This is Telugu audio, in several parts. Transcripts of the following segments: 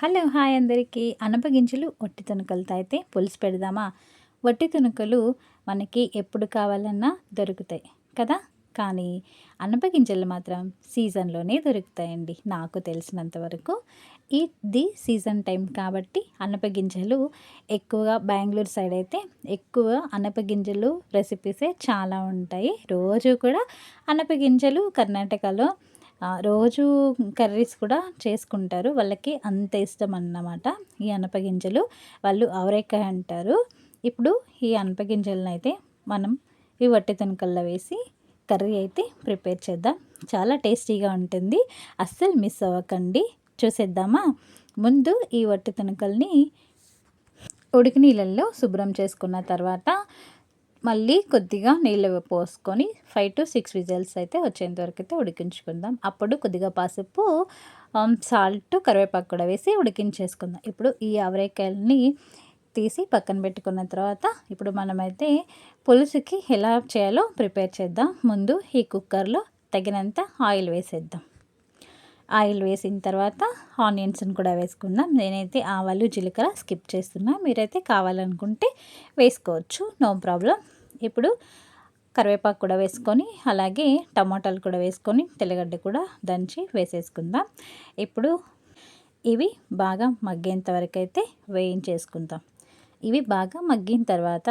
హలో హాయ్ అందరికీ. అనపగింజలు వట్టి తునకలతో అయితే పులుసు పెడదామా? వట్టి తునకలు మనకి ఎప్పుడు కావాలన్నా దొరుకుతాయి కదా. కానీ అనపగింజలు మాత్రం సీజన్లోనే దొరుకుతాయండి నాకు తెలిసినంత వరకు. ఇది సీజన్ టైం కాబట్టి అనపగింజలు ఎక్కువగా బెంగళూరు సైడ్ అయితే ఎక్కువ అనపగింజలు రెసిపీసే చాలా ఉంటాయి. రోజు కూడా అనపగింజలు కర్ణాటకలో రోజు కర్రీస్ కూడా చేసుకుంటారు. వాళ్ళకి అంత ఇష్టం అన్నమాట ఈ అనపగింజలు. వాళ్ళు అవరేకాయ అంటారు. ఇప్పుడు ఈ అనపగింజలను అయితే మనం ఈ వట్టి తునకల్లో వేసి కర్రీ అయితే ప్రిపేర్ చేద్దాం. చాలా టేస్టీగా ఉంటుంది. అస్సలు మిస్ అవ్వకండి. చూసేద్దామా? ముందు ఈ వట్టి తునకల్ని ఉడికి నీళ్ళల్లో శుభ్రం చేసుకున్న తర్వాత మళ్ళీ కొద్దిగా నీళ్ళు పోసుకొని 5 to 6 విజిల్స్ అయితే వచ్చేంత వరకు అయితే ఉడికించుకుందాం. అప్పుడు కొద్దిగా పసుపు, సాల్ట్, కరివేపాకు కూడా వేసి ఉడికించేసుకుందాం. ఇప్పుడు ఈ అవరేకాయలని తీసి పక్కన పెట్టుకున్న తర్వాత ఇప్పుడు మనమైతే పులుసుకి ఎలా చేయాలో ప్రిపేర్ చేద్దాం. ముందు ఈ కుక్కర్లో తగినంత ఆయిల్ వేసేద్దాం. ఆయిల్ వేసిన తర్వాత ఆనియన్స్ని కూడా వేసుకుందాం. నేనైతే ఆవాలు జీలకర్ర స్కిప్ చేస్తున్నా. మీరైతే కావాలనుకుంటే వేసుకోవచ్చు, నో ప్రాబ్లం. ఇప్పుడు కరివేపాకు కూడా వేసుకొని అలాగే టమాటాలు కూడా వేసుకొని తెల్లగడ్డ కూడా దంచి వేసేసుకుందాం. ఇప్పుడు ఇవి బాగా మగ్గేంత వరకు అయితే వేయించేసుకుందాం. ఇవి బాగా మగ్గిన తర్వాత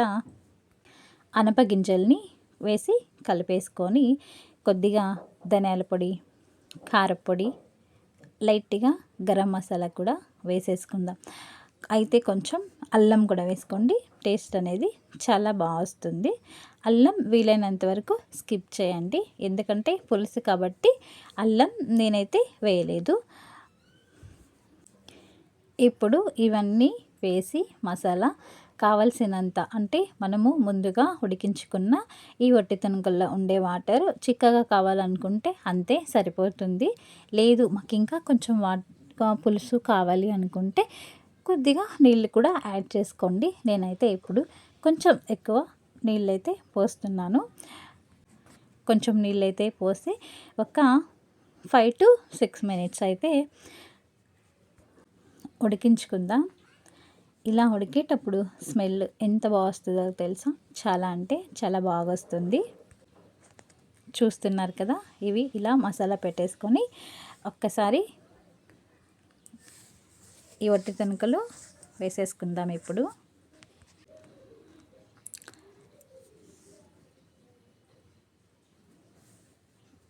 అనపగింజల్ని వేసి కలిపేసుకొని కొద్దిగా ధనియాల పొడి, కారపొడి, లైట్గా గరం మసాలా కూడా వేసేసుకుందాం. అయితే కొంచెం అల్లం కూడా వేసుకోండి. టేస్ట్ అనేది చాలా బాగా వస్తుంది. అల్లం వీలైనంత వరకు స్కిప్ చేయండి, ఎందుకంటే పులుసు కాబట్టి అల్లం నేనైతే వేయలేదు. ఇప్పుడు ఇవన్నీ వేసి మసాలా కావలసినంత, అంటే మనము ముందుగా ఉడికించుకున్న ఈ వట్టి తునకల్లో ఉండే వాటర్ చిక్కగా కావాలనుకుంటే అంతే సరిపోతుంది. లేదు మాకు ఇంకా కొంచెం పులుసు కావాలి అనుకుంటే కొద్దిగా నీళ్ళు కూడా యాడ్ చేసుకోండి. నేనైతే ఇప్పుడు కొంచెం ఎక్కువ నీళ్ళైతే పోస్తున్నాను. కొంచెం నీళ్ళైతే పోసి ఒక 5 to 6 మినిట్స్ అయితే ఉడికించుకుందాం. ఇలా ఉడికేటప్పుడు స్మెల్ ఎంత బాగా వస్తుందో తెలుసా? చాలా అంటే చాలా బాగా వస్తుంది. చూస్తున్నారు కదా, ఇవి ఇలా మసాలా పెట్టేసుకొని ఒక్కసారి ఈ వట్టి తునకలు వేసేసుకుందాం. ఇప్పుడు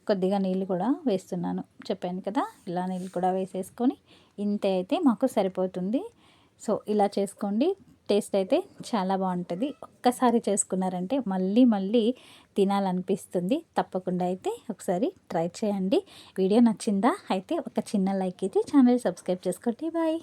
కొద్దిగా నీళ్ళు కూడా వేస్తున్నాను, చెప్పాను కదా. ఇలా నీళ్ళు కూడా వేసేసుకొని ఇంతే అయితే మాకు సరిపోతుంది. సో ఇలా చేసుకోండి. టేస్ట్ అయితే చాలా బాగుంటుంది. ఒక్కసారి చేసుకున్నారంటే మళ్ళీ మళ్ళీ తినాలనిపిస్తుంది. తప్పకుండా అయితే ఒకసారి ట్రై చేయండి. వీడియో నచ్చిందా? అయితే ఒక చిన్న లైక్ ఇచ్చి ఛానల్ సబ్స్క్రైబ్ చేసుకోండి. బాయ్.